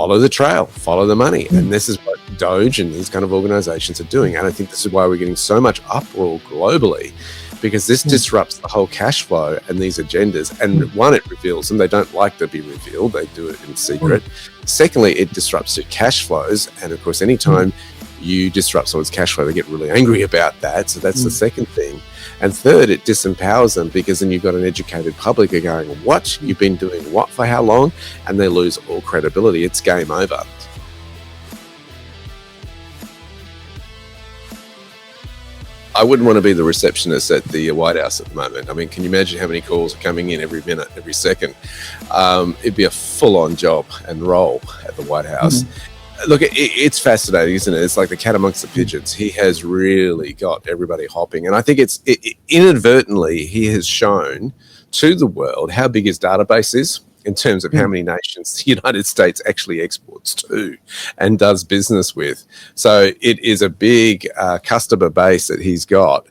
follow the trail, follow the money. And this is what Doge and these kind of organizations are doing. And I think this is why we're getting so much uproar globally, because this disrupts the whole cash flow and these agendas. And one, it reveals them. They don't like to be revealed. They do it in secret. Secondly, it disrupts their cash flows. And of course, anytime you disrupt someone's cash flow, they get really angry about that. So that's the second thing. And third, it disempowers them, because then you've got an educated public who are going, what? You've been doing what for how long? And they lose all credibility. It's game over. I wouldn't want to be the receptionist at the White House at the moment. I mean, can you imagine how many calls are coming in every minute, every second? It'd be a full-on job and role at the White House. Look, it's fascinating, isn't it? It's like the cat amongst the pigeons. He has really got everybody hopping. And I think inadvertently, he has shown to the world how big his database is in terms of how many nations the United States actually exports to and does business with. So it is a big customer base that he's got.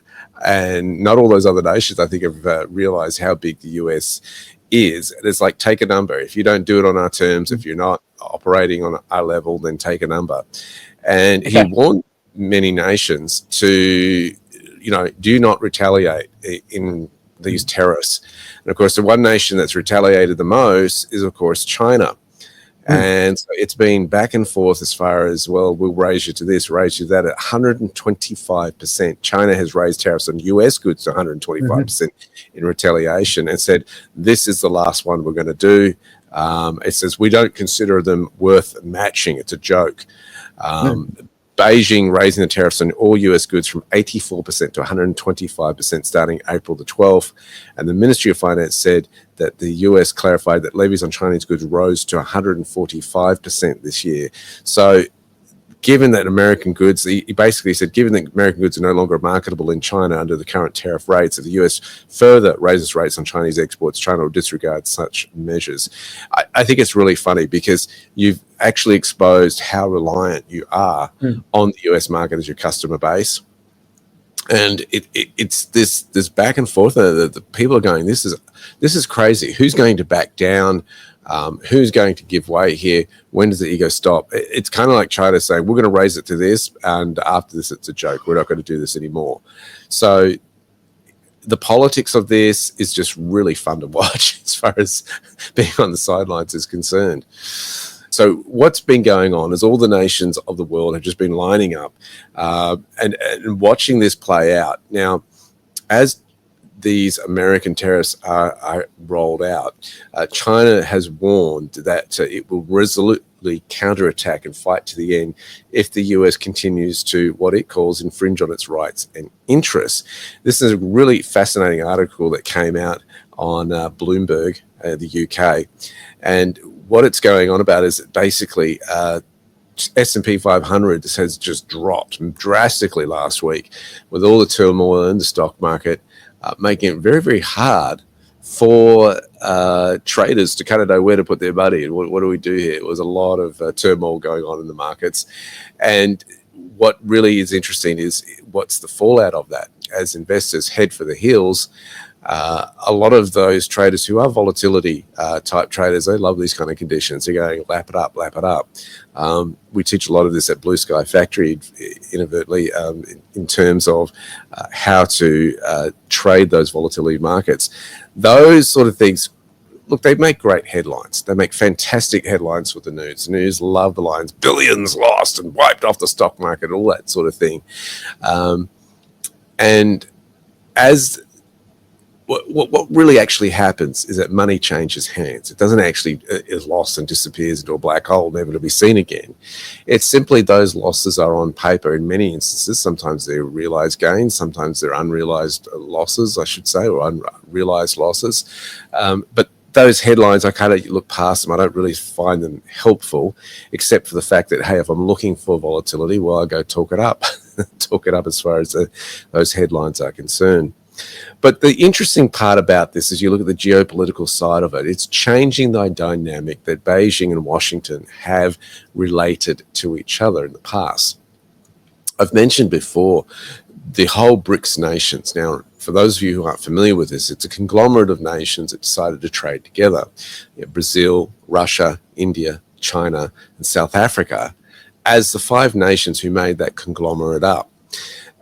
And not all those other nations, I think, have realized how big the US is. And it's like, take a number. If you don't do it on our terms, if you're not operating on our level, then take a number. And he warned many nations to, do not retaliate in these terrorists. And of course, the one nation that's retaliated the most is, of course, China. And so it's been back and forth as far as, well, we'll raise you to this, raise you that, at 125%. China has raised tariffs on US goods to 125% in retaliation and said, this is the last one we're going to do. It says, we don't consider them worth matching. It's a joke. Beijing raising the tariffs on all US goods from 84% to 125% starting April the 12th. And the Ministry of Finance said that the US clarified that levies on Chinese goods rose to 145% this year. So given that American goods, he basically said, given that American goods are no longer marketable in China under the current tariff rates, if the US further raises rates on Chinese exports, China will disregard such measures. I think it's really funny, because you've actually exposed how reliant you are on the US market as your customer base. And it's this back and forth. The people are going, this is crazy. Who's going to back down? Who's going to give way here? When does the ego stop? It's kind of like China saying, we're going to raise it to this, and after this, it's a joke. We're not going to do this anymore. So the politics of this is just really fun to watch as far as being on the sidelines is concerned. So what's been going on is all the nations of the world have just been lining up and watching this play out. Now, as these American tariffs are rolled out, China has warned that it will resolutely counterattack and fight to the end if the US continues to, what it calls, infringe on its rights and interests. This is a really fascinating article that came out on Bloomberg, the UK. And what it's going on about is that basically S&P 500 has just dropped drastically last week with all the turmoil in the stock market, making it very, very hard for traders to kind of know where to put their money and what do we do here. It was a lot of turmoil going on in the markets. And what really is interesting is what's the fallout of that. As investors head for the hills, a lot of those traders who are volatility type traders, they love these kind of conditions. They're going, lap it up, lap it up. We teach a lot of this at Blu Sky Factory inadvertently in terms of how to trade those volatility markets. Those sort of things, look, they make great headlines. They make fantastic headlines for the news. The news love the lines, billions lost and wiped off the stock market, all that sort of thing. And as what really actually happens is that money changes hands. It doesn't actually is lost and disappears into a black hole, never to be seen again. It's simply those losses are on paper in many instances. Sometimes they're realized gains, sometimes they're unrealized losses, I should say, or unrealized losses. But those headlines, I kind of look past them. I don't really find them helpful, except for the fact that, hey, if I'm looking for volatility, well, I go talk it up. Talk it up as far as those headlines are concerned. But the interesting part about this is you look at the geopolitical side of it. It's changing the dynamic that Beijing and Washington have related to each other in the past. I've mentioned before the whole BRICS nations. Now, for those of you who aren't familiar with this, it's a conglomerate of nations that decided to trade together. Brazil, Russia, India, China, and South Africa as the 5 nations who made that conglomerate up.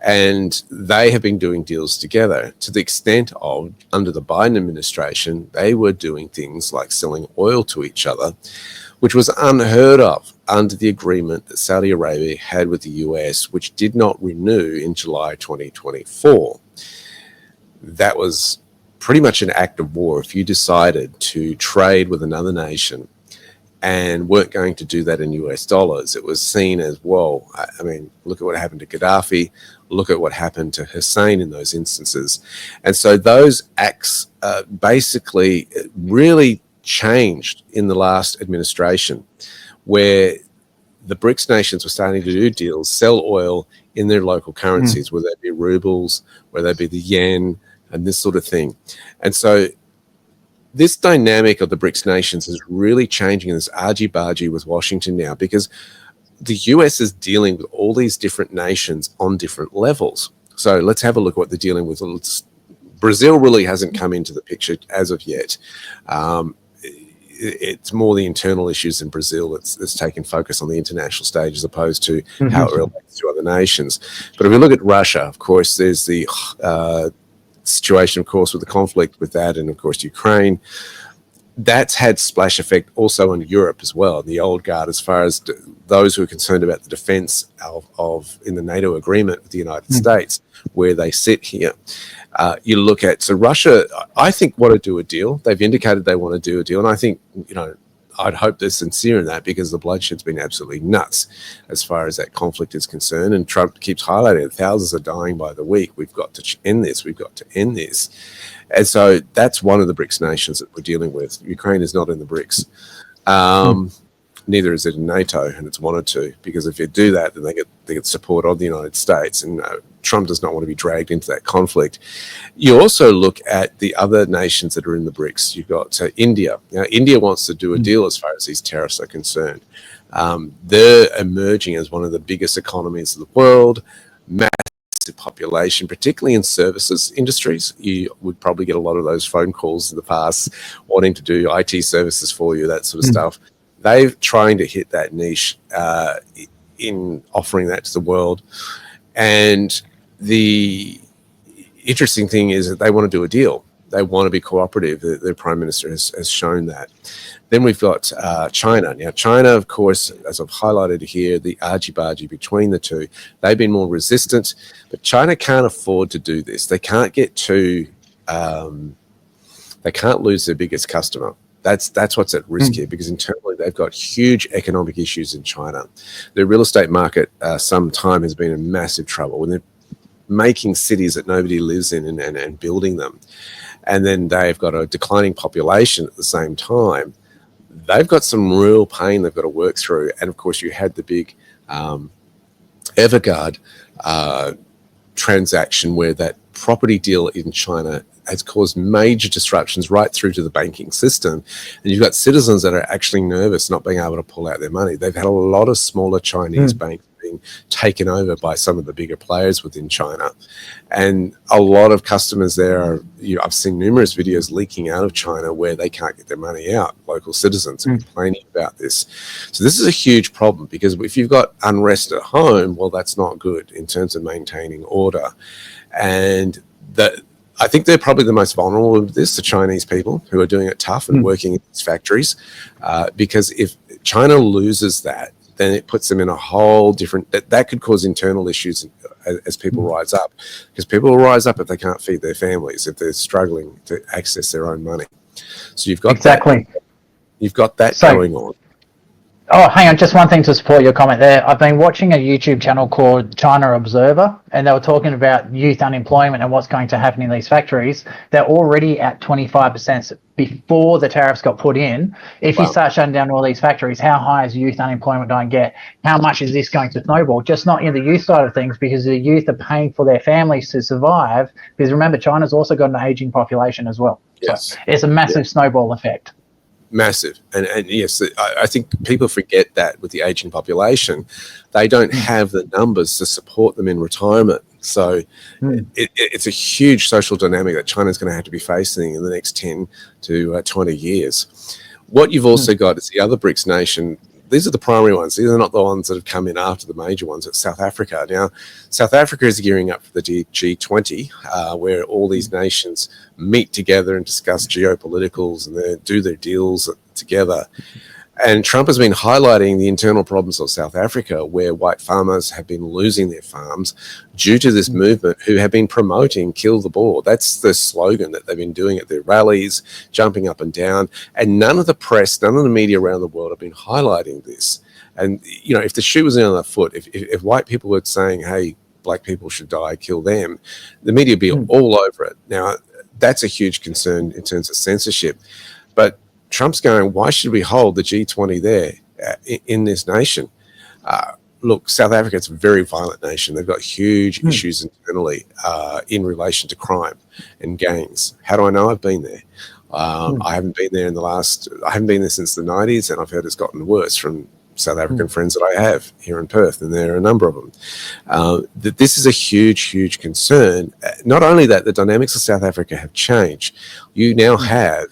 And they have been doing deals together to the extent of, under the Biden administration, they were doing things like selling oil to each other, which was unheard of under the agreement that Saudi Arabia had with the US, which did not renew in July 2024. That was pretty much an act of war. If you decided to trade with another nation and weren't going to do that in US dollars, it was seen as, whoa, I mean, look at what happened to Gaddafi, look at what happened to Hussein in those instances. And so those acts basically really changed in the last administration, where the BRICS nations were starting to do deals, sell oil in their local currencies, whether they be rubles, whether they be the yen, and this sort of thing. And so this dynamic of the BRICS nations is really changing in this argy-bargy with Washington now, because the US is dealing with all these different nations on different levels. So let's have a look at what they're dealing with. Brazil really hasn't come into the picture as of yet. It's more the internal issues in Brazil that's taken focus on the international stage as opposed to how it relates to other nations. But if we look at Russia, of course, there's the situation, of course, with the conflict with that, and of course Ukraine. That's had splash effect also on Europe as well, the old guard, as far as those who are concerned about the defense of in the NATO agreement with the United States, where they sit here. You look at, so Russia, I think, want to do a deal. They've indicated they want to do a deal, and I think, you know, I'd hope they're sincere in that, because the bloodshed's been absolutely nuts as far as that conflict is concerned. And Trump keeps highlighting it. Thousands are dying by the week. We've got to end this. We've got to end this. And so that's one of the BRICS nations that we're dealing with. Ukraine is not in the BRICS. Neither is it in NATO, and it's wanted to, because if you do that, then they get support of the United States, and Trump does not want to be dragged into that conflict. You also look at the other nations that are in the BRICS. You've got India. Now, India wants to do a deal as far as these tariffs are concerned. They're emerging as one of the biggest economies of the world, massive population, particularly in services industries. You would probably get a lot of those phone calls in the past wanting to do IT services for you, that sort of stuff. They're trying to hit that niche in offering that to the world. And the interesting thing is that they want to do a deal. They want to be cooperative. Their prime minister has shown that. Then we've got China. Now, China, of course, as I've highlighted here, the argy-bargy between the two, they've been more resistant, but China can't afford to do this. They can't get too, they can't lose their biggest customer. That's what's at risk here, because internally they've got huge economic issues in China. The real estate market, some time, has been in massive trouble, and they're making cities that nobody lives in and building them. And then they've got a declining population at the same time. They've got some real pain they've got to work through. And of course, you had the big Evergrande transaction, where that property deal in China has caused major disruptions right through to the banking system. And you've got citizens that are actually nervous not being able to pull out their money. They've had a lot of smaller Chinese banks being taken over by some of the bigger players within China. And a lot of customers there are, I've seen numerous videos leaking out of China where they can't get their money out. Local citizens are complaining about this. So this is a huge problem, because if you've got unrest at home, well, that's not good in terms of maintaining order. And I think they're probably the most vulnerable to this, the Chinese people who are doing it tough and working in these factories, because if China loses that, then it puts them in a whole different, that could cause internal issues as people rise up, because people will rise up if they can't feed their families, if they're struggling to access their own money. So you've got you've got that going on. Oh, hang on, just one thing to support your comment there. I've been watching a YouTube channel called China Observer, and they were talking about youth unemployment and what's going to happen in these factories. They're already at 25% before the tariffs got put in. If you start shutting down all these factories, how high is youth unemployment going to get? How much is this going to snowball? Just not in the youth side of things, because the youth are paying for their families to survive, because remember, China's also got an aging population as well. Yes. So it's a massive snowball effect. Massive. And yes, I think people forget that with the aging population, they don't have the numbers to support them in retirement. So it's a huge social dynamic that China's going to have to be facing in the next 10 to 20 years. What you've also got is the other BRICS these are the primary ones. These are not the ones that have come in after the major ones. It's South Africa. Now, South Africa is gearing up for the G20, where all these nations meet together and discuss geopoliticals and they do their deals together. And Trump has been highlighting the internal problems of South Africa, where white farmers have been losing their farms due to this movement, who have been promoting kill the boer. That's the slogan that they've been doing at their rallies, jumping up and down. And none of the press, none of the media around the world have been highlighting this. And, you know, if the shoe was in on the foot, if white people were saying, hey, black people should die, kill them, the media would be all over it. Now, that's a huge concern in terms of censorship. But Trump's going, why should we hold the G20 there in this nation? Look, South Africa, it's a very violent nation. They've got huge issues internally in relation to crime and gangs. How do I know? I've been there. I haven't been there I haven't been there since the 90s, and I've heard it's gotten worse from South African friends that I have here in Perth, and there are a number of them. That this is a huge, huge concern. Not only that, the dynamics of South Africa have changed. You now have,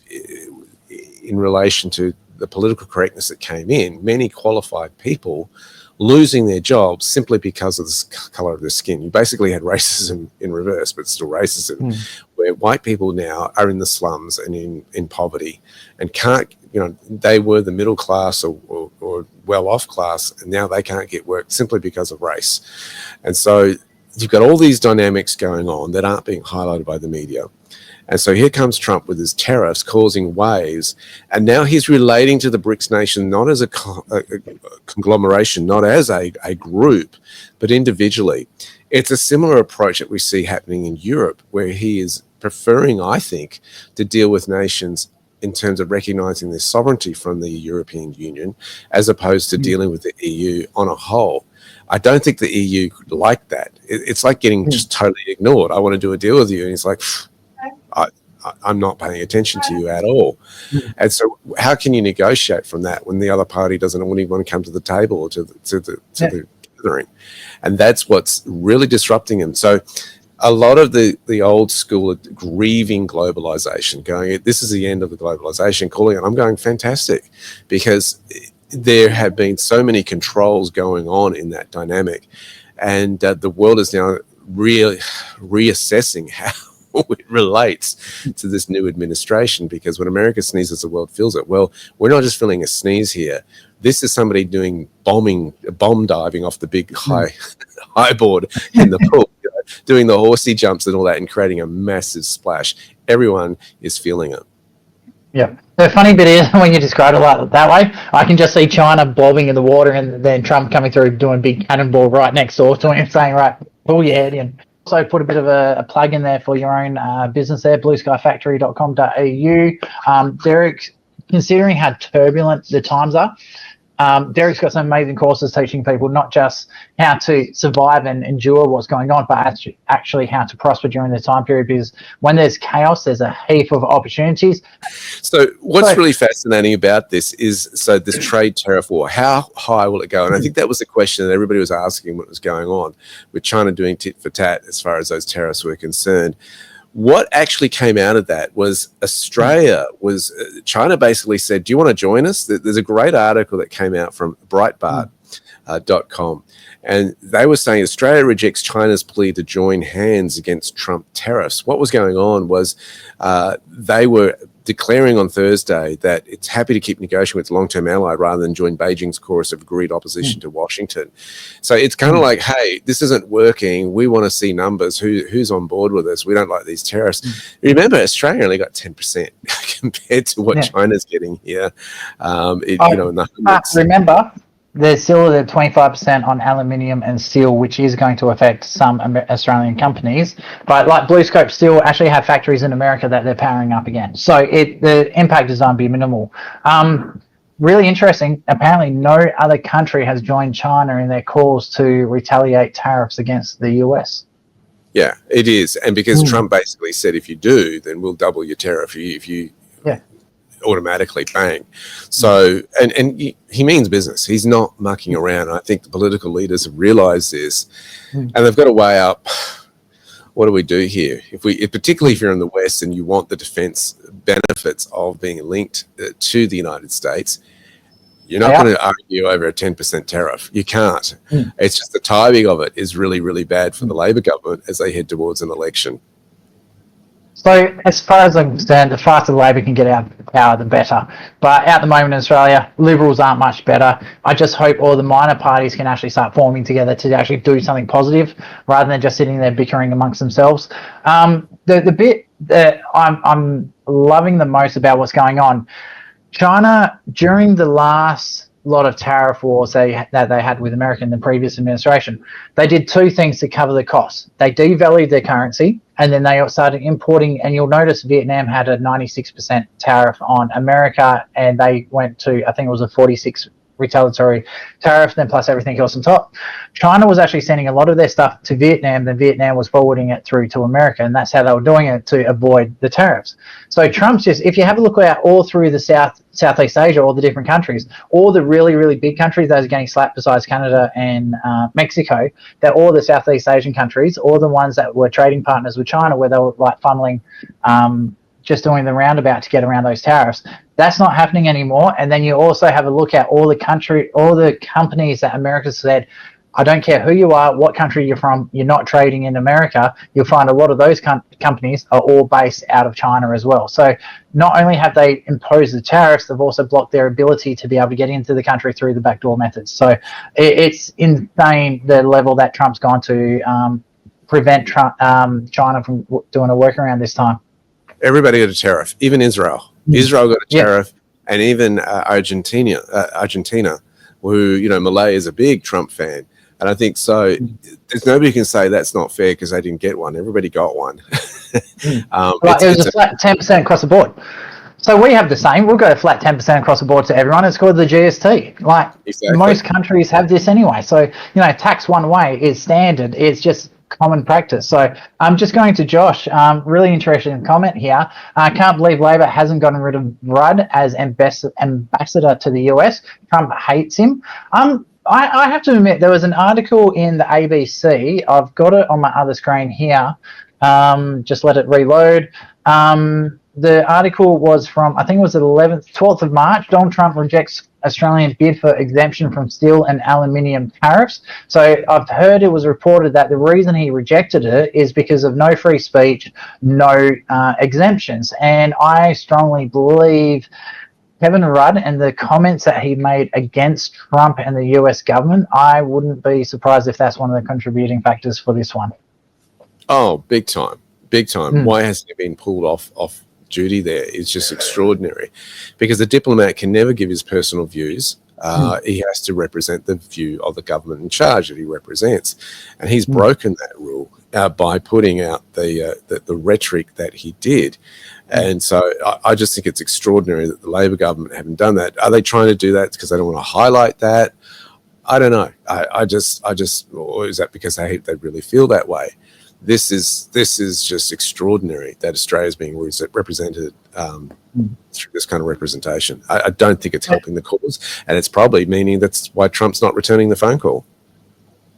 in relation to the political correctness that came in, many qualified people losing their jobs simply because of the color of their skin. You basically had racism in reverse, but still racism, where white people now are in the slums and in poverty and can't, you know, they were the middle class or well-off class, and now they can't get work simply because of race. And so you've got all these dynamics going on that aren't being highlighted by the media. And so here comes Trump with his tariffs causing waves. And now he's relating to the BRICS nation, not as a conglomeration, not as a group, but individually. It's a similar approach that we see happening in Europe, where he is preferring, I think, to deal with nations in terms of recognizing their sovereignty from the European Union, as opposed to dealing with the EU on a whole. I don't think the EU could like that. It's like getting just totally ignored. I want to do a deal with you. And he's like, I'm not paying attention to you at all. And so how can you negotiate from that when the other party doesn't want to come to the table or to the gathering? And that's what's really disrupting him. So a lot of the old school are grieving globalization, going, this is the end of the globalization, calling it. I'm going, fantastic, because there have been so many controls going on in that dynamic. And the world is now reassessing how it relates to this new administration, because when America sneezes, the world feels it. Well, we're not just feeling a sneeze here. This is somebody doing bomb diving off the big high board in the pool, you know, doing the horsey jumps and all that, and creating a massive splash. Everyone is feeling it. Yeah. The funny bit is, when you describe it like that way, I can just see China bobbing in the water and then Trump coming through doing big cannonball right next door to him, saying, right, pull your head in. Also put a bit of a plug in there for your own business there, bluskyfactory.com.au. Derek, considering how turbulent the times are, Derek's got some amazing courses teaching people not just how to survive and endure what's going on, but actually how to prosper during the time period, because when there's chaos, there's a heap of opportunities. So what's really fascinating about this is, so this trade tariff war, how high will it go? And I think that was the question that everybody was asking what was going on with China doing tit for tat as far as those tariffs were concerned. What actually came out of that was China basically said, do you want to join us? There's a great article that came out from Breitbart.com, and they were saying Australia rejects China's plea to join hands against Trump tariffs. What was going on was they were declaring on Thursday that it's happy to keep negotiating with its long-term ally rather than join Beijing's chorus of agreed opposition to Washington. So it's kind of like, hey, this isn't working. We want to see numbers. Who's on board with us? We don't like these tariffs. Remember, Australia only got 10% compared to what China's getting here. In the hundreds. Remember, there's still the 25% on aluminium and steel, which is going to affect some Australian companies. But like BlueScope Steel actually have factories in America that they're powering up again. So the impact is going to be minimal. Really interesting. Apparently no other country has joined China in their calls to retaliate tariffs against the US. Yeah, it is. And because Trump basically said, if you do, then we'll double your tariff. If you automatically bang. So and he means business. He's not mucking around. I think the political leaders have realized this, and they've got to weigh up, what do we do here? Particularly if you're in the West and you want the defense benefits of being linked to the United States, You're not going to argue over a 10% tariff. You can't. It's just the timing of it is really, really bad for the Labor government as they head towards an election. So as far as I'm concerned, the faster Labor can get out of power, the better. But at the moment in Australia, Liberals aren't much better. I just hope all the minor parties can actually start forming together to actually do something positive rather than just sitting there bickering amongst themselves. The bit that I'm loving the most about what's going on, China, during the last lot of tariff wars that they had with America in the previous administration, they did two things to cover the costs. They devalued their currency, and then they started importing, and you'll notice Vietnam had a 96% tariff on America, and they went to, I think it was a 46 retaliatory tariff, then plus everything else on top. China was actually sending a lot of their stuff to Vietnam, then Vietnam was forwarding it through to America, and that's how they were doing it to avoid the tariffs. So Trump's just, if you have a look at all through the Southeast Asia, all the different countries, all the really, really big countries that are getting slapped besides Canada and Mexico, they're all the Southeast Asian countries, all the ones that were trading partners with China where they were like funneling just doing the roundabout to get around those tariffs. That's not happening anymore. And then you also have a look at all the companies that America said, I don't care who you are, what country you're from, you're not trading in America. You'll find a lot of those companies are all based out of China as well. So not only have they imposed the tariffs, they've also blocked their ability to be able to get into the country through the backdoor methods. So it's insane the level that Trump's gone to prevent China from doing a workaround this time. Everybody got a tariff, even Israel. Israel got a tariff, and even Argentina, who, Malay is a big Trump fan. And I think so. There's nobody who can say that's not fair because they didn't get one. Everybody got one. It was a flat 10% across the board. So we have the same. We'll go flat 10% across the board to everyone. It's called the GST. Most countries have this anyway. So, tax one way is standard. It's just common practice. So I'm just going to Josh. Really interesting comment here. I can't believe Labor hasn't gotten rid of Rudd as ambassador to the US. Trump hates him. I have to admit, there was an article in the ABC. I've got it on my other screen here. Just let it reload. The article was from, I think it was the 12th of March. Donald Trump rejects Australian bid for exemption from steel and aluminium tariffs. So I've heard it was reported that the reason he rejected it is because of no free speech, no exemptions. And I strongly believe Kevin Rudd and the comments that he made against Trump and the US government, I wouldn't be surprised if that's one of the contributing factors for this one. Oh, big time. Big time. Why hasn't he been pulled off duty there is just extraordinary, because the diplomat can never give his personal views. He has to represent the view of the government in charge that he represents, and he's broken that rule by putting out the rhetoric that he did. And so I just think it's extraordinary that the Labor government haven't done that. Are they trying to do that because they don't want to highlight that? I don't know. I just, or is that because they really feel that way? This is just extraordinary that Australia is being represented through this kind of representation. I don't think it's helping the cause, and it's probably meaning that's why Trump's not returning the phone call.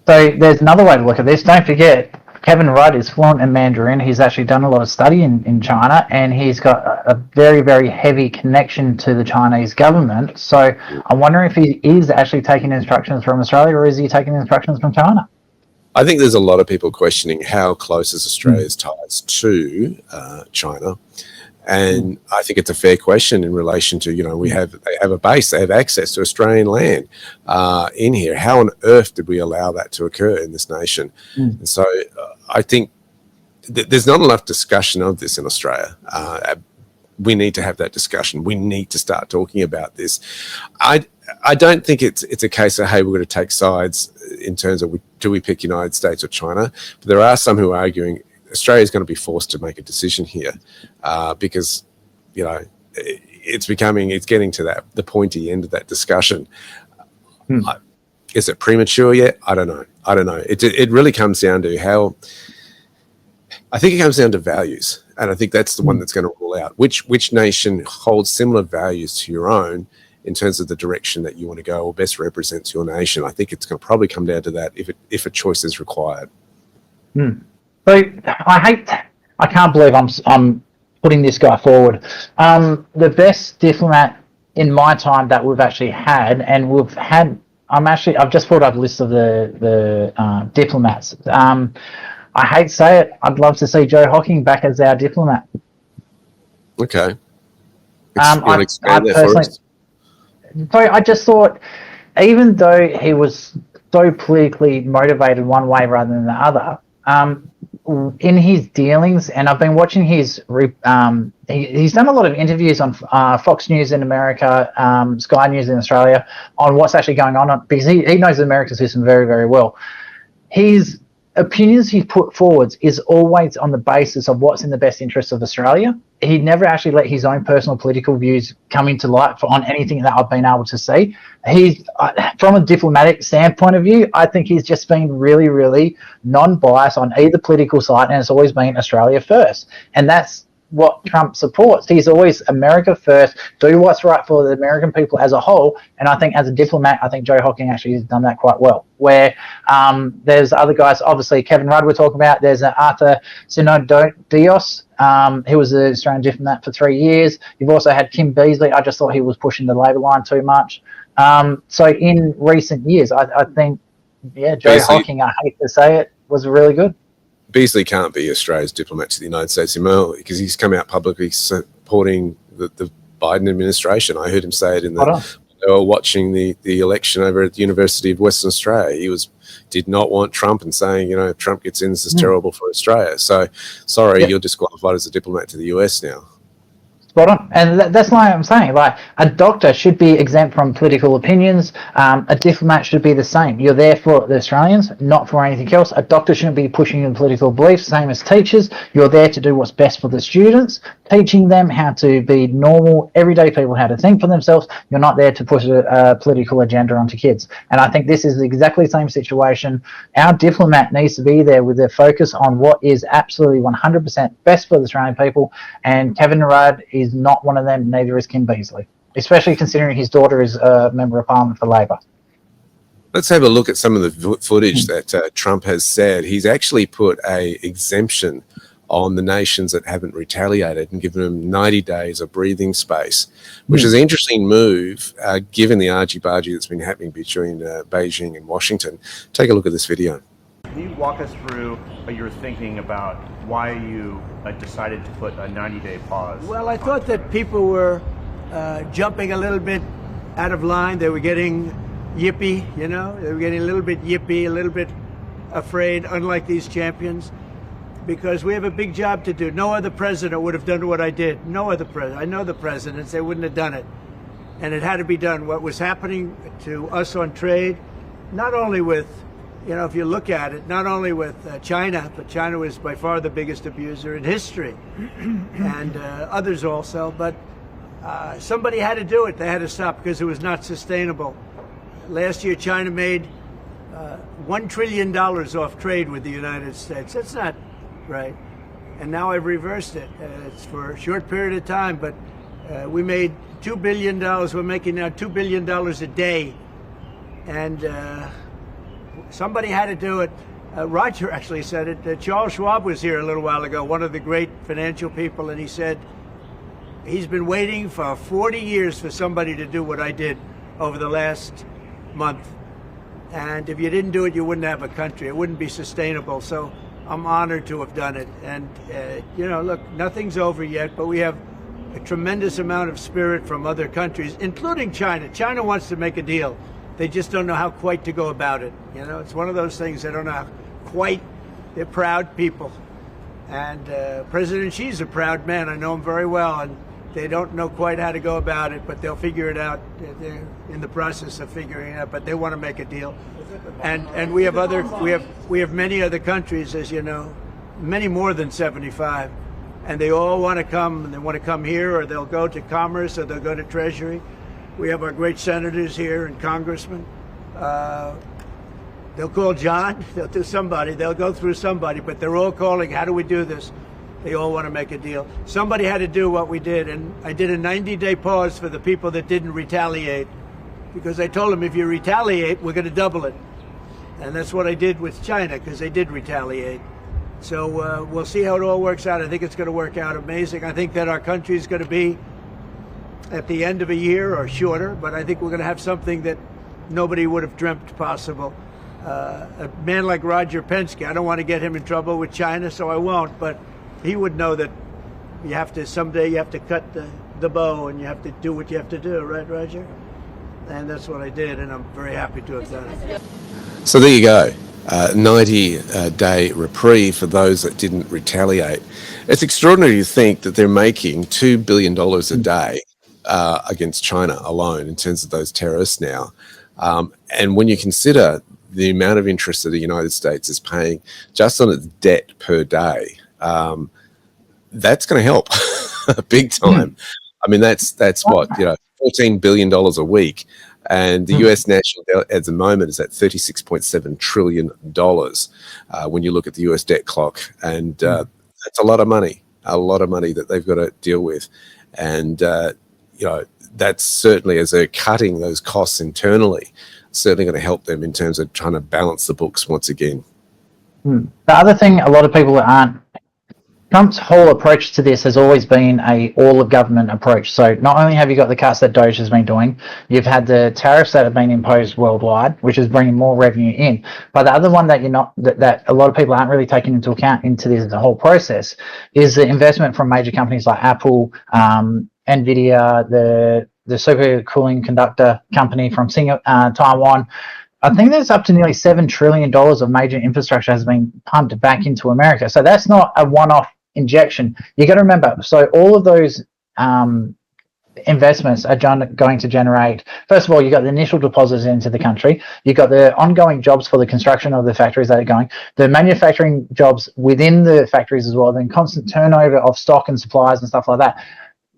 So there's another way to look at this. Don't forget, Kevin Rudd is fluent in Mandarin. He's actually done a lot of study in China, and he's got a very, very heavy connection to the Chinese government. So I'm wondering if he is actually taking instructions from Australia, or is he taking instructions from China? I think there's a lot of people questioning how close is Australia's ties to China, and I think it's a fair question in relation to, they have a base, they have access to Australian land in here. How on earth did we allow that to occur in this nation? And so I think there's not enough discussion of this in Australia. We need to have that discussion. We need to start talking about this. I don't think it's a case of, hey, we're going to take sides in terms of do we pick United States or China. But there are some who are arguing Australia is going to be forced to make a decision here because, it's getting to the pointy end of that discussion. Is it premature yet? I don't know. It really comes down to I think it comes down to values. And I think that's the one that's going to rule out which nation holds similar values to your own in terms of the direction that you want to go or best represents your nation. I think it's going to probably come down to that if a choice is required. So I can't believe I'm putting this guy forward. The best diplomat in my time that we've actually had, and we've had. I've just pulled up a list of the diplomats. I hate to say it, I'd love to see Joe Hocking back as our diplomat. Okay. I personally, so I just thought, even though he was so politically motivated one way rather than the other, in his dealings, and I've been watching his, he's done a lot of interviews on Fox News in America, Sky News in Australia, on what's actually going on, because he knows the American system very, very well. His opinions he put forwards is always on the basis of what's in the best interest of Australia. He never actually let his own personal political views come into light on anything that I've been able to see. He's, from a diplomatic standpoint of view, I think he's just been really, really non-biased on either political side, and it's always been Australia first. And that's what Trump supports. He's always America first, do what's right for the American people as a whole. And I think as a diplomat, I think Joe Hocking actually has done that quite well. Where there's other guys, obviously Kevin Rudd we're talking about, there's Arthur Sinodios, he was the Australian diplomat for 3 years. You've also had Kim Beazley. I just thought he was pushing the Labor line too much. So in recent years, I think, Joe Hocking, I hate to say it, was really good. Beazley can't be Australia's diplomat to the United States anymore because he's come out publicly supporting the Biden administration. I heard him say it in they were watching the election over at the University of Western Australia. He did not want Trump and saying, if Trump gets in, this is terrible for Australia. So, sorry, you're disqualified as a diplomat to the US now. Spot on. And that's why I'm saying, like, a doctor should be exempt from political opinions. A diplomat should be the same. You're there for the Australians, not for anything else. A doctor shouldn't be pushing in political beliefs, same as teachers. You're there to do what's best for the students, teaching them how to be normal, everyday people, how to think for themselves. You're not there to push a political agenda onto kids. And I think this is exactly the same situation. Our diplomat needs to be there with their focus on what is absolutely 100% best for the Australian people. And Kevin Rudd is not one of them, neither is Kim Beazley, especially considering his daughter is a member of Parliament for Labor. Let's have a look at some of the footage that Trump has said. He's actually put a exemption on the nations that haven't retaliated and given them 90 days of breathing space, which is an interesting move given the argy-bargy that's been happening between Beijing and Washington. Take a look at this video. Can you walk us through your thinking about why you decided to put a 90-day pause? Well, I thought that people were jumping a little bit out of line. They were getting yippy, they were getting a little bit yippy, a little bit afraid, unlike these champions, because we have a big job to do. No other president would have done what I did. No other president. I know the presidents, they wouldn't have done it. And it had to be done. What was happening to us on trade, not only with if you look at it, not only with China, but China was by far the biggest abuser in history, and others also, but somebody had to do it. They had to stop because it was not sustainable. Last year, China made $1 trillion off trade with the United States. That's not right. And now I've reversed it. It's for a short period of time, but we made $2 billion. We're making now $2 billion a day. And somebody had to do it. Roger actually said it. Charles Schwab was here a little while ago, one of the great financial people, and he said he's been waiting for 40 years for somebody to do what I did over the last month. And if you didn't do it, you wouldn't have a country. It wouldn't be sustainable. So I'm honored to have done it. And, look, nothing's over yet, but we have a tremendous amount of spirit from other countries, including China. China wants to make a deal. They just don't know how quite to go about it. It's one of those things they don't know how quite. They're proud people. And President Xi's a proud man. I know him very well. And they don't know quite how to go about it, but they'll figure it out. They're in the process of figuring it out, but they want to make a deal. And we have many other countries, as you know, many more than 75. And they all want to come, and they want to come here, or they'll go to Commerce, or they'll go to Treasury. We have our great senators here and congressmen. They'll call John, they'll do somebody, they'll go through somebody, but they're all calling, how do we do this? They all want to make a deal. Somebody had to do what we did, and I did a 90-day pause for the people that didn't retaliate, because I told them if you retaliate, we're going to double it. And that's what I did with China, because they did retaliate. So we'll see how it all works out. I think it's going to work out amazing. I think that our country is going to be at the end of a year or shorter, but I think we're going to have something that nobody would have dreamt possible. A man like Roger Penske, I don't want to get him in trouble with China, so I won't, but he would know that someday you have to cut the bow and you have to do what you have to do, right, Roger? And that's what I did, and I'm very happy to have done it. So there you go. 90-day reprieve for those that didn't retaliate. It's extraordinary to think that they're making $2 billion a day against China alone in terms of those terrorists now. And when you consider the amount of interest that the United States is paying just on its debt per day, that's going to help big time. I mean, that's what, $14 billion a week. And the US national debt at the moment is at $36.7 trillion when you look at the US debt clock. And that's a lot of money that they've got to deal with. And, that's certainly, as they're cutting those costs internally, certainly going to help them in terms of trying to balance the books once again. The other thing a lot of people aren't, Trump's whole approach to this has always been a all-of-government approach. So not only have you got the cuts that Doge has been doing, you've had the tariffs that have been imposed worldwide, which is bringing more revenue in. But the other one that that a lot of people aren't really taking into account into this the whole process is the investment from major companies like Apple, Nvidia, the supercooling conductor company from Taiwan. I think there's up to nearly $7 trillion of major infrastructure has been pumped back into America. So that's not a one-off injection. You got to remember, so all of those investments are going to generate, first of all, you got the initial deposits into the country, you got the ongoing jobs for the construction of the factories that are going, the manufacturing jobs within the factories as well, then constant turnover of stock and supplies and stuff like that.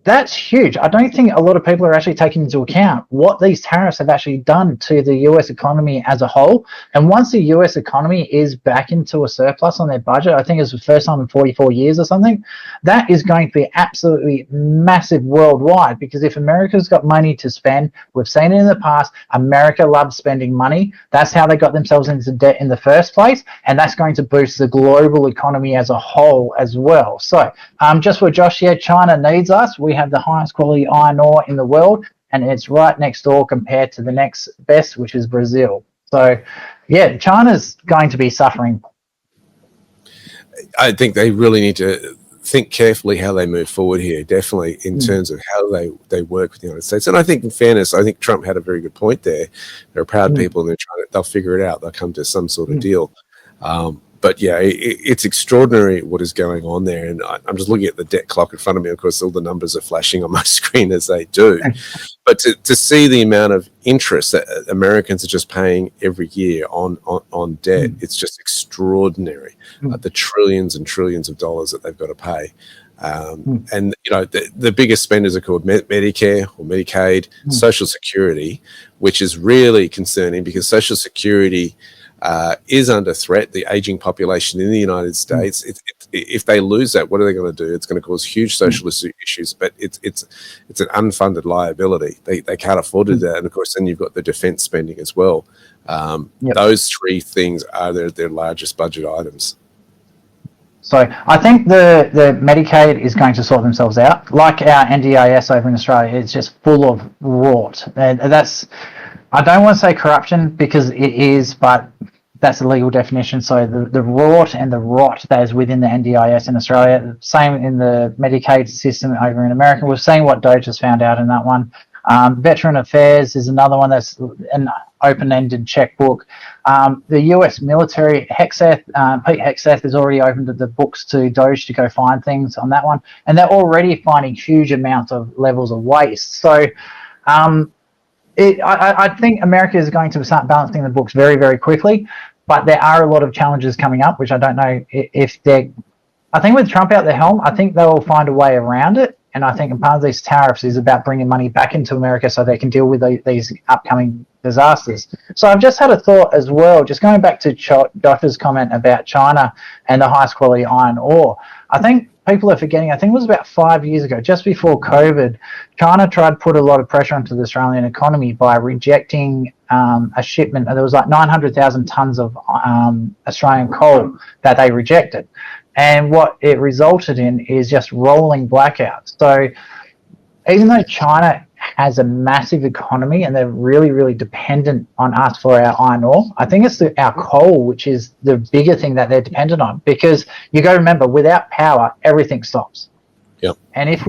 That's huge. I don't think a lot of people are actually taking into account what these tariffs have actually done to the US economy as a whole. And once the US economy is back into a surplus on their budget, I think it's the first time in 44 years or something, that is going to be absolutely massive worldwide, because if America's got money to spend, we've seen it in the past, America loves spending money. That's how they got themselves into debt in the first place, and that's going to boost the global economy as a whole as well. So just for Josh here, China needs us. We have the highest quality iron ore in the world, and it's right next door compared to the next best, which is Brazil. So yeah, China's going to be suffering. I think they really need to think carefully how they move forward here, definitely in terms of how they work with the United States. And I think, in fairness, I think Trump had a very good point there. They're proud people, and they'll figure it out. They'll come to some sort of deal. But yeah, it's extraordinary what is going on there. And I'm just looking at the debt clock in front of me. Of course, all the numbers are flashing on my screen as they do. But to see the amount of interest that Americans are just paying every year on debt, it's just extraordinary. The trillions and trillions of dollars that they've got to pay. And, the biggest spenders are called Medicare or Medicaid, Social Security, which is really concerning because Social Security is under threat, the aging population in the United States. If they lose that, what are they going to do? It's going to cause huge social issues, but it's an unfunded liability. They can't afford to do that. And of course, then you've got the defense spending as well. Those three things are their largest budget items. So I think the Medicaid is going to sort themselves out. Like our NDIS over in Australia, it's just full of rot. And that's, I don't want to say corruption because it is, but that's a legal definition. So the rot and the rot that is within the NDIS in Australia, same in the Medicaid system over in America. We've seen what Doge has found out in that one. Veteran Affairs is another one that's an open-ended checkbook. The US military, Hexeth, Pete Hexeth has already opened the books to Doge to go find things on that one. And they're already finding huge amounts of levels of waste. So I think America is going to start balancing the books very, very quickly. But there are a lot of challenges coming up, which I don't know if they're... I think with Trump out the helm, I think they'll find a way around it. And I think part of these tariffs is about bringing money back into America so they can deal with these upcoming disasters. So I've just had a thought as well, just going back to Josh's comment about China and the highest quality iron ore. I think people are forgetting, I think it was about 5 years ago, just before COVID, China tried to put a lot of pressure onto the Australian economy by rejecting a shipment. There was like 900,000 tons of Australian coal that they rejected. And what it resulted in is just rolling blackouts. So even though China has a massive economy and they're really, really dependent on us for our iron ore, I think it's our coal, which is the bigger thing that they're dependent on. Because you got to remember, without power, everything stops. Yep. And if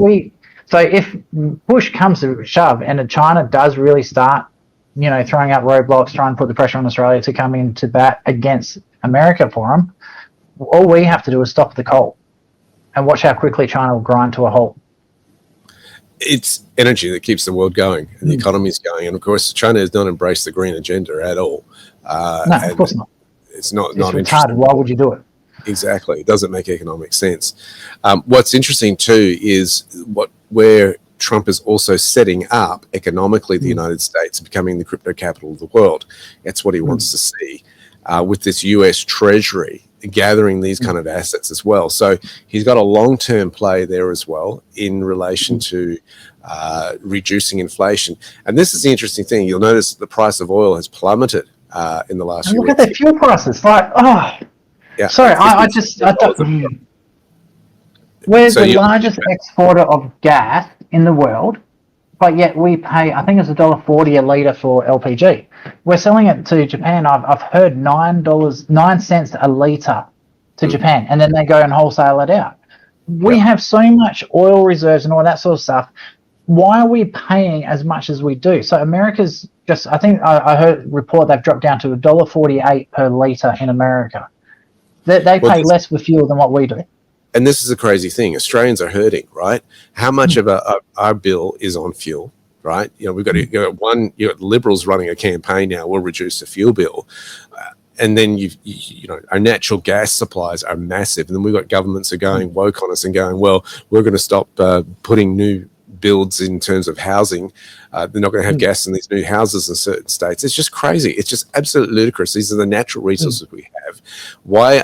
push comes to shove and China does really start, throwing up roadblocks, trying to put the pressure on Australia to come into bat against America for them, all we have to do is stop the coal and watch how quickly China will grind to a halt. It's energy that keeps the world going and the economy's going. And of course, China has not embraced the green agenda at all. No, of course not. It's not retarded. Why would you do it? Exactly. It doesn't make economic sense. What's interesting too is where Trump is also setting up economically the United States becoming the crypto capital of the world. That's what he wants to see with this US Treasury gathering these kind of assets as well. So he's got a long-term play there as well in relation to reducing inflation. And this is the interesting thing. You'll notice that the price of oil has plummeted in the last few weeks. Look at the fuel prices. Yeah, sorry, I don't. We're the largest exporter of gas in the world, but yet we pay, I think it's $1.40 a litre for LPG. We're selling it to Japan. I've heard $9 a litre to Japan, and then they go and wholesale it out. We have so much oil reserves and all that sort of stuff. Why are we paying as much as we do? So America's just, I think I heard a report they've dropped down to $1.48 per litre in America. They pay less for fuel than what we do. And this is a crazy thing. Australians are hurting, right? How much of our bill is on fuel, right? We've got Liberals running a campaign now. We'll reduce the fuel bill, and then our natural gas supplies are massive, and then we've got governments that are going woke on us and going, well, we're going to stop putting new builds in terms of housing. They're not going to have gas in these new houses in certain states. It's just crazy. It's just absolutely ludicrous. These are the natural resources we have. Why?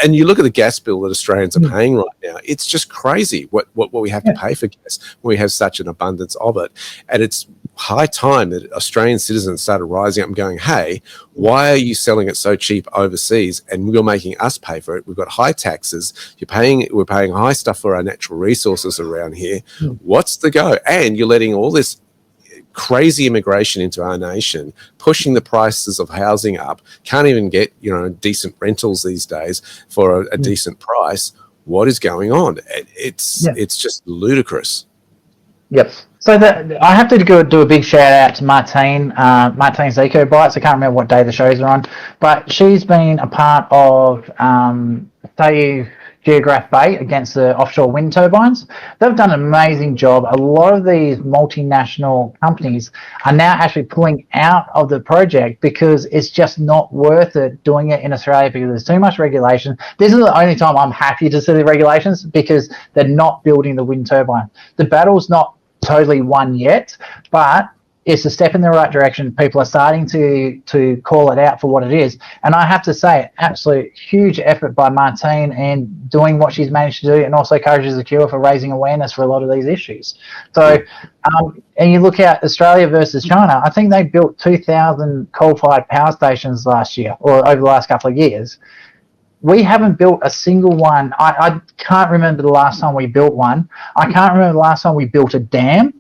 And you look at the gas bill that Australians are paying right now. It's just crazy what we have to pay for gas when we have such an abundance of it. And it's high time that Australian citizens started rising up and going, hey, why are you selling it so cheap overseas and you're making us pay for it? We've got high taxes. We're paying high stuff for our natural resources around here. What's the go? And you're letting all this crazy immigration into our nation, pushing the prices of housing up. Can't even get decent rentals these days for a decent price. What is going on? It's just ludicrous. Yep. So I have to do a big shout out to Martine's Eco Bites. I can't remember what day the shows are on, but she's been a part of Geograph Bay against the offshore wind turbines. They've done an amazing job. A lot of these multinational companies are now actually pulling out of the project because it's just not worth it doing it in Australia because there's too much regulation. This is the only time I'm happy to see the regulations because they're not building the wind turbine. The battle's not totally won yet, but it's a step in the right direction. People are starting to call it out for what it is. And I have to say, absolute huge effort by Martine in doing what she's managed to do, and also Courage is the Cure for raising awareness for a lot of these issues. So, and you look at Australia versus China, I think they built 2,000 coal-fired power stations last year, or over the last couple of years. We haven't built a single one. I can't remember the last time we built one. I can't remember the last time we built a dam.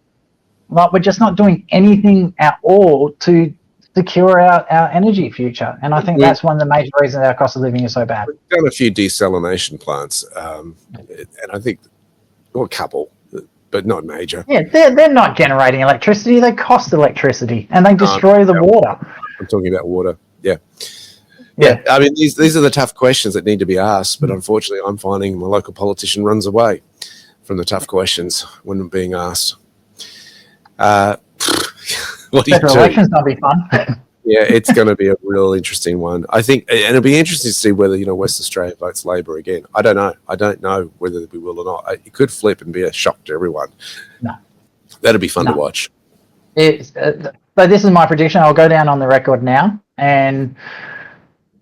Like, we're just not doing anything at all to secure our energy future. And I think that's one of the major reasons our cost of living is so bad. We've done a few desalination plants, and I think, a couple, but not major. Yeah, they're not generating electricity. They cost electricity, and they destroy the water. I'm talking about water, Yeah, I mean, these are the tough questions that need to be asked, but unfortunately I'm finding my local politician runs away from the tough questions when being asked. What do you do? Elections not be fun. Yeah, it's going to be a real interesting one. I think, and it'll be interesting to see whether West Australia votes Labor again. I don't know. I don't know whether we will or not. It could flip and be a shock to everyone. No, that'll be fun to watch. So this is my prediction. I'll go down on the record now, and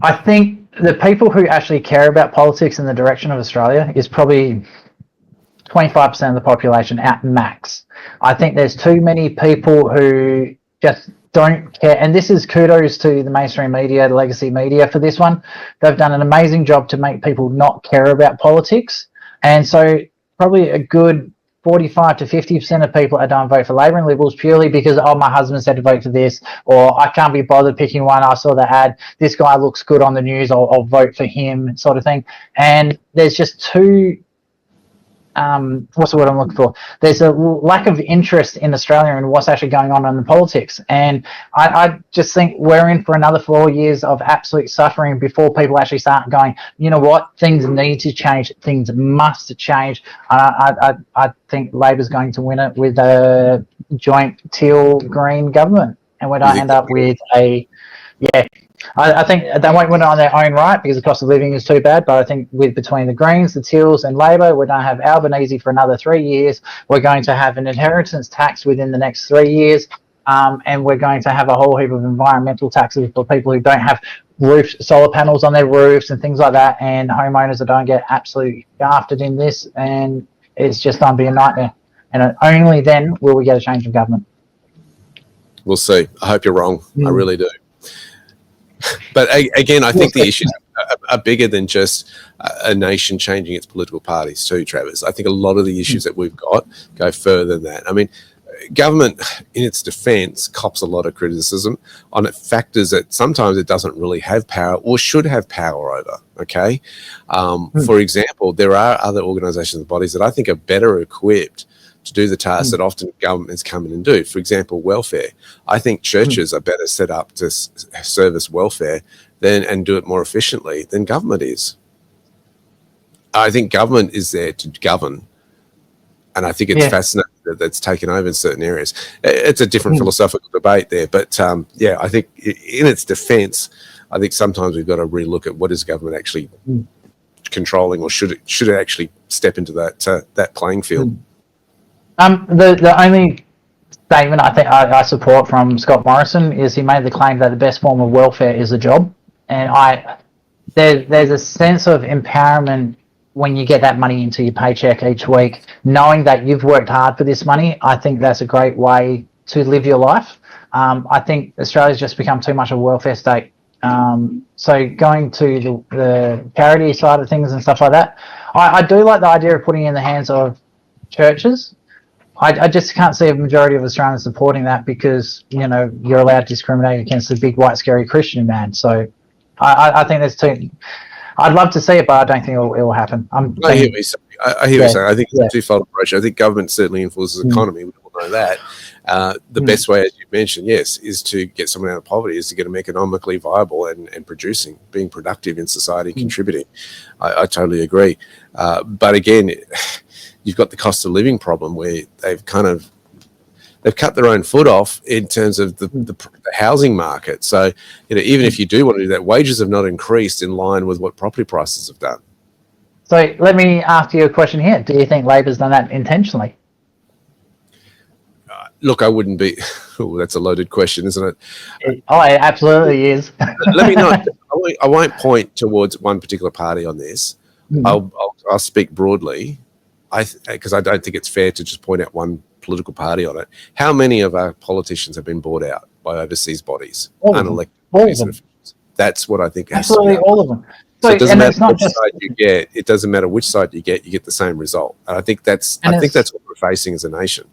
I think the people who actually care about politics in the direction of Australia is probably 25% of the population at max. I think there's too many people who just don't care. And this is kudos to the mainstream media, the legacy media for this one. They've done an amazing job to make people not care about politics. And so probably a good 40% 45 to 50% of people that don't vote for Labor and Liberals purely because, oh, my husband said to vote for this, or I can't be bothered picking one. I saw the ad. This guy looks good on the news. I'll vote for him, sort of thing. And there's just two. What's the word I'm looking for? There's a lack of interest in Australia and what's actually going on in the politics. And I just think we're in for another 4 years of absolute suffering before people actually start going, you know what, things need to change, things must change. I think Labor's going to win it with a joint teal-green government, and we don't end up with a, yeah, I think they won't win it on their own right because the cost of living is too bad. But I think between the Greens, the Teals, and Labor, we're going to have Albanese for another 3 years. We're going to have an inheritance tax within the next 3 years, and we're going to have a whole heap of environmental taxes for people who don't have solar panels on their roofs and things like that, and homeowners that don't get absolutely aftered in this. And it's just going to be a nightmare. And only then will we get a change of government. We'll see. I hope you're wrong. I really do. But again, I think the issues are bigger than just a nation changing its political parties too, Travis. I think a lot of the issues that we've got go further than that. I mean, government, in its defence, cops a lot of criticism on it, factors that sometimes it doesn't really have power or should have power over, okay? For example, there are other organisations and bodies that I think are better equipped to do the tasks that often governments come in and do. For example, welfare. I think churches are better set up to service welfare and do it more efficiently than government is. I think government is there to govern, and I think it's fascinating that that's taken over in certain areas. It's a different philosophical debate there, but I think in its defence, I think sometimes we've got to relook at what is government actually controlling, or should it actually step into that playing field. The only statement I think I support from Scott Morrison is he made the claim that the best form of welfare is a job, and there's a sense of empowerment when you get that money into your paycheck each week, knowing that you've worked hard for this money. I think that's a great way to live your life. I think Australia's just become too much a welfare state. So going to the charity side of things and stuff like that, I do like the idea of putting it in the hands of churches. I just can't see a majority of Australians supporting that because, you know, you're allowed to discriminate against the big, white, scary Christian man. So I think there's two. I'd love to see it, but I don't think it will happen. I hear what you're saying. I think it's a twofold approach. I think government certainly influences the economy. We all know that. The best way, as you mentioned, yes, is to get someone out of poverty, is to get them economically viable and producing, being productive in society, contributing. I totally agree. But again, you've got the cost of living problem where they've cut their own foot off in terms of the housing market. So, you know, even if you do want to do that, wages have not increased in line with what property prices have done. So let me ask you a question here. Do you think Labor's done that intentionally? Look, I wouldn't be. Oh, that's a loaded question, isn't it? Oh, it absolutely is. Let me not. I won't point towards one particular party on this. I'll speak broadly. Because I don't think it's fair to just point out one political party on it. How many of our politicians have been bought out by overseas bodies, unelected bodies and officials? That's what I think has absolutely to be all of them. So it doesn't matter which side you get. It doesn't matter which side you get the same result. And I think that's what we're facing as a nation.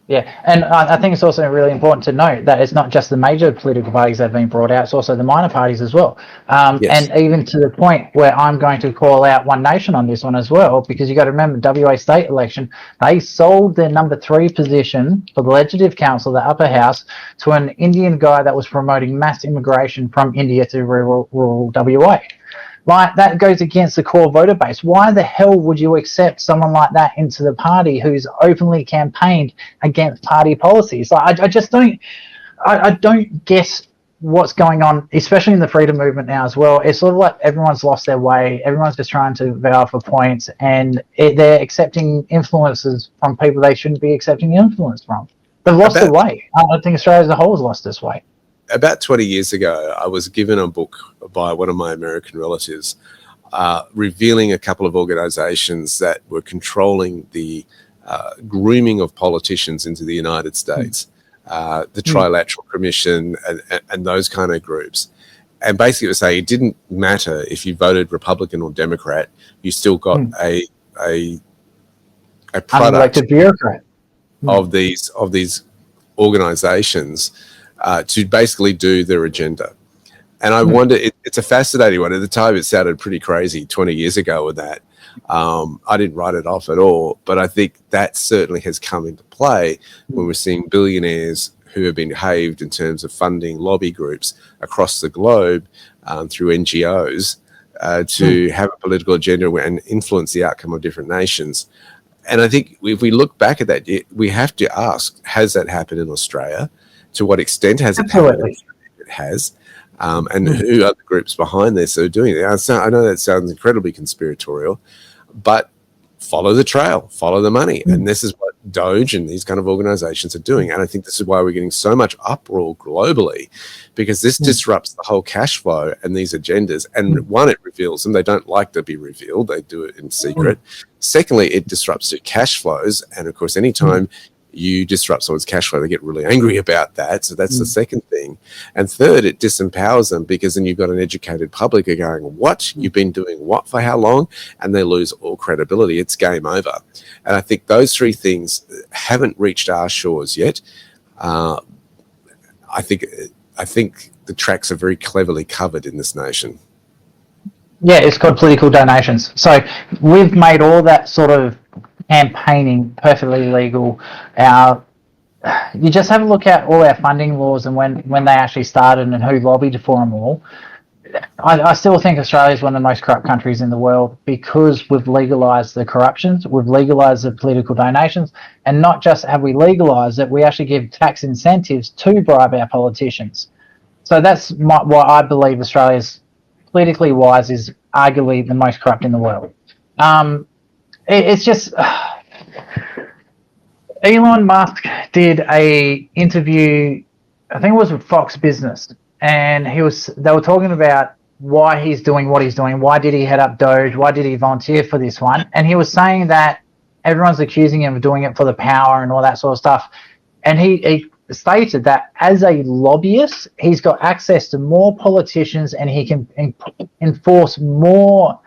Yeah, and I think it's also really important to note that it's not just the major political parties that have been brought out, it's also the minor parties as well. And even to the point where I'm going to call out One Nation on this one as well, because you got to remember, WA state election, they sold their number 3 position for the Legislative Council, the upper house, to an Indian guy that was promoting mass immigration from India to rural WA. Like, that goes against the core voter base. Why the hell would you accept someone like that into the party who's openly campaigned against party policies? Like, I just don't. I don't guess what's going on, especially in the freedom movement now as well. It's sort of like everyone's lost their way. Everyone's just trying to vow for points, and they're accepting influences from people they shouldn't be accepting influence from. They've lost their way. I think Australia as a whole has lost its way. About 20 years ago, I was given a book by one of my American relatives revealing a couple of organizations that were controlling the grooming of politicians into the United States, the Trilateral Commission and those kind of groups. And basically it was saying it didn't matter if you voted Republican or Democrat, you still got a a product unelected bureaucrat of these organizations to basically do their agenda. And I wonder, it's a fascinating one. At the time, it sounded pretty crazy 20 years ago with that. I didn't write it off at all, but I think that certainly has come into play when we're seeing billionaires who have been behaved in terms of funding lobby groups across the globe through NGOs to have a political agenda and influence the outcome of different nations. And I think if we look back at that, we have to ask, has that happened in Australia? To what extent has it happened? It has. And who are the groups behind this that are doing it? I know that sounds incredibly conspiratorial, but follow the trail, follow the money. And this is what Doge and these kind of organizations are doing. And I think this is why we're getting so much uproar globally, because this disrupts the whole cash flow and these agendas. And one, it reveals them. They don't like to be revealed. They do it in secret. Secondly, it disrupts their cash flows. And of course, anytime you disrupt someone's cash flow, they get really angry about that. So that's the second thing. And third, it disempowers them, because then you've got an educated public who are going, what? You've been doing what for how long? And they lose all credibility. It's game over. And I think those three things haven't reached our shores yet. I think the tracks are very cleverly covered in this nation. Yeah, it's called political donations. So we've made all that sort of campaigning perfectly legal. You just have a look at all our funding laws and when they actually started and who lobbied for them all. I still think Australia is one of the most corrupt countries in the world, because we've legalised the corruptions, we've legalised the political donations, and not just have we legalised it, we actually give tax incentives to bribe our politicians. So that's why I believe Australia's politically wise is arguably the most corrupt in the world. It's just Elon Musk did a interview, I think it was with Fox Business, and they were talking about why he's doing what he's doing, why did he head up Doge, why did he volunteer for this one, and he was saying that everyone's accusing him of doing it for the power and all that sort of stuff, and he stated that as a lobbyist, he's got access to more politicians and he can enforce more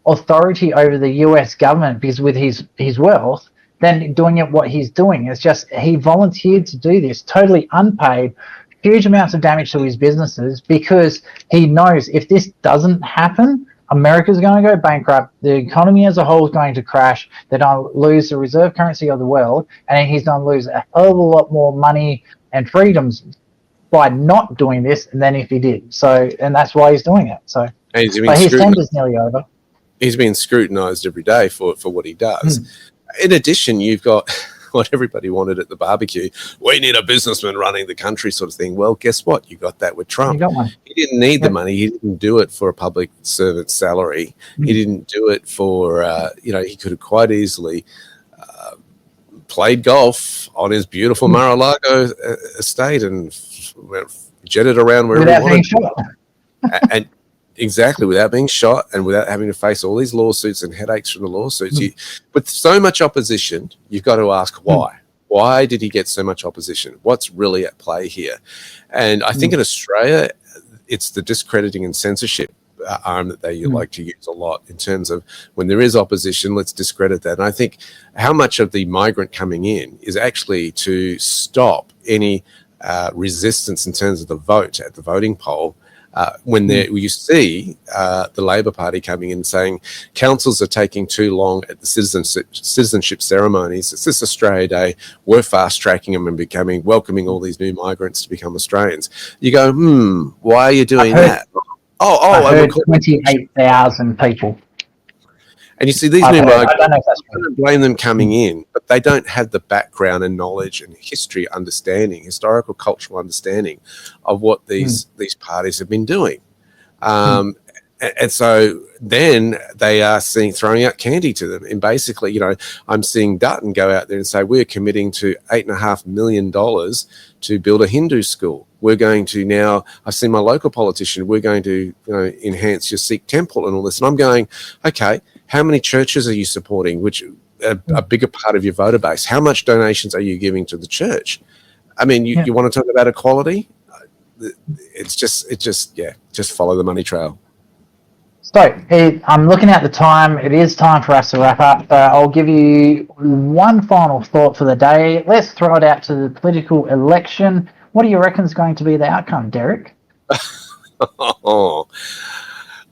authority over the US government, because with his wealth, than doing it what he's doing. It's just he volunteered to do this totally unpaid, huge amounts of damage to his businesses, because he knows if this doesn't happen, America's going to go bankrupt, the economy as a whole is going to crash, they're going to lose the reserve currency of the world, and he's going to lose a hell of a lot more money and freedoms by not doing this than if he did. So, and that's why he's doing it. So, his tender's nearly over. He's being scrutinized every day for what he does. In addition, you've got what everybody wanted at the barbecue. We need a businessman running the country sort of thing. Well, guess what? You got that with Trump. You got one. He didn't need the money. He didn't do it for a public servant's salary. He didn't do it for, he could have quite easily played golf on his beautiful Mar-a-Lago estate and jetted around wherever he wanted. Without being shot. And exactly, without being shot and without having to face all these lawsuits and headaches from the lawsuits. With so much opposition, you've got to ask why. Why did he get so much opposition? What's really at play here? And I think in Australia, it's the discrediting and censorship arm that they like to use a lot in terms of when there is opposition, let's discredit that. And I think how much of the migrant coming in is actually to stop any resistance in terms of the vote at the voting poll. When you see the Labor Party coming in saying councils are taking too long at the citizenship ceremonies. It's this Australia Day. We're fast-tracking them and welcoming all these new migrants to become Australians. You go, why are you doing that? I heard 28,000 people. And you see these new migrants, I don't blame them coming in, but they don't have the background and knowledge and history understanding, historical, cultural understanding of what these parties have been doing. And so then they are throwing out candy to them. And basically, I'm seeing Dutton go out there and say, we're committing to $8.5 million to build a Hindu school. We're going to now, I've seen my local politician, we're going to enhance your Sikh temple and all this. And I'm going, okay, how many churches are you supporting, which a bigger part of your voter base? How much donations are you giving to the church? I mean, you want to talk about equality? Just follow the money trail. I'm looking at the time. It is time for us to wrap up. I'll give you one final thought for the day. Let's throw it out to the political election. What do you reckon is going to be the outcome, Derek? Oh,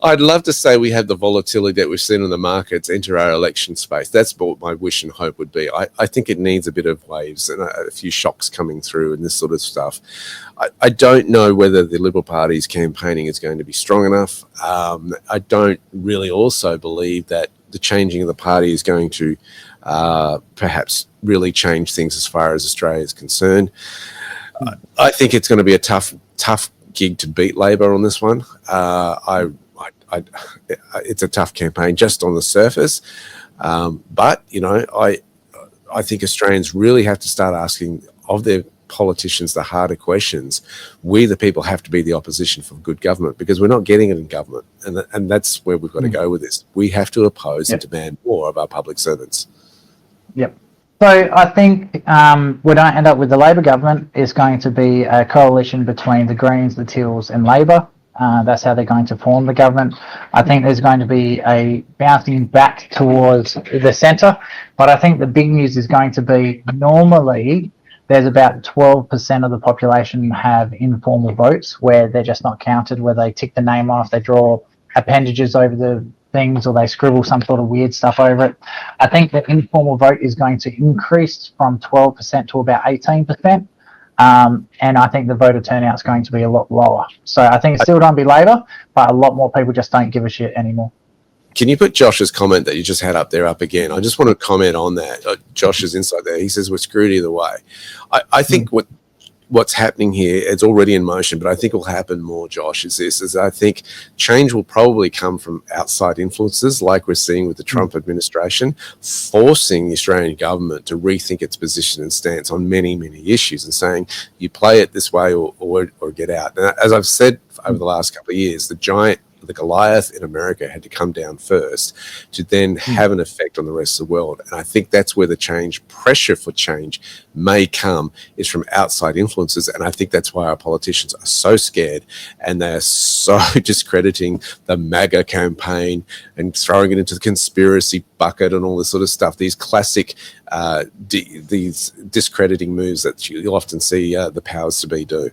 I'd love to say we have the volatility that we've seen in the markets enter our election space. That's what my wish and hope would be. I think it needs a bit of waves and a few shocks coming through and this sort of stuff. I don't know whether the Liberal Party's campaigning is going to be strong enough. I don't really also believe that the changing of the party is going to perhaps really change things as far as Australia is concerned. I think it's going to be a tough gig to beat Labor on this one. It's a tough campaign just on the surface, but I think Australians really have to start asking of their politicians the harder questions. We, the people, have to be the opposition for good government because we're not getting it in government, and that's where we've got to go with this. We have to oppose and demand more of our public servants. Yep. So I think we don't end up with the Labor government. It's going to be a coalition between the Greens, the Teals and Labor. That's how they're going to form the government. I think there's going to be a bouncing back towards the centre. But I think the big news is going to be normally there's about 12% of the population have informal votes where they're just not counted, where they tick the name off, they draw appendages over the things or they scribble some sort of weird stuff over it. I think the informal vote is going to increase from 12% to about 18%. And I think the voter turnout is going to be a lot lower. So I think it's still going to be Labor, but a lot more people just don't give a shit anymore. Can you put Josh's comment that you just had up there up again? I just want to comment on that. Josh's insight there. He says we're screwed either way. I think what's happening here, it's already in motion, but I think will happen more, Josh, is I think change will probably come from outside influences like we're seeing with the Trump administration, forcing the Australian government to rethink its position and stance on many, many issues and saying you play it this way or get out. And as I've said over the last couple of years, the Goliath in America had to come down first to then have an effect on the rest of the world. And I think that's where the pressure for change may come, is from outside influences. And I think that's why our politicians are so scared and they're so discrediting the MAGA campaign and throwing it into the conspiracy bucket and all this sort of stuff. These classic, these discrediting moves that you'll often see the powers to be do.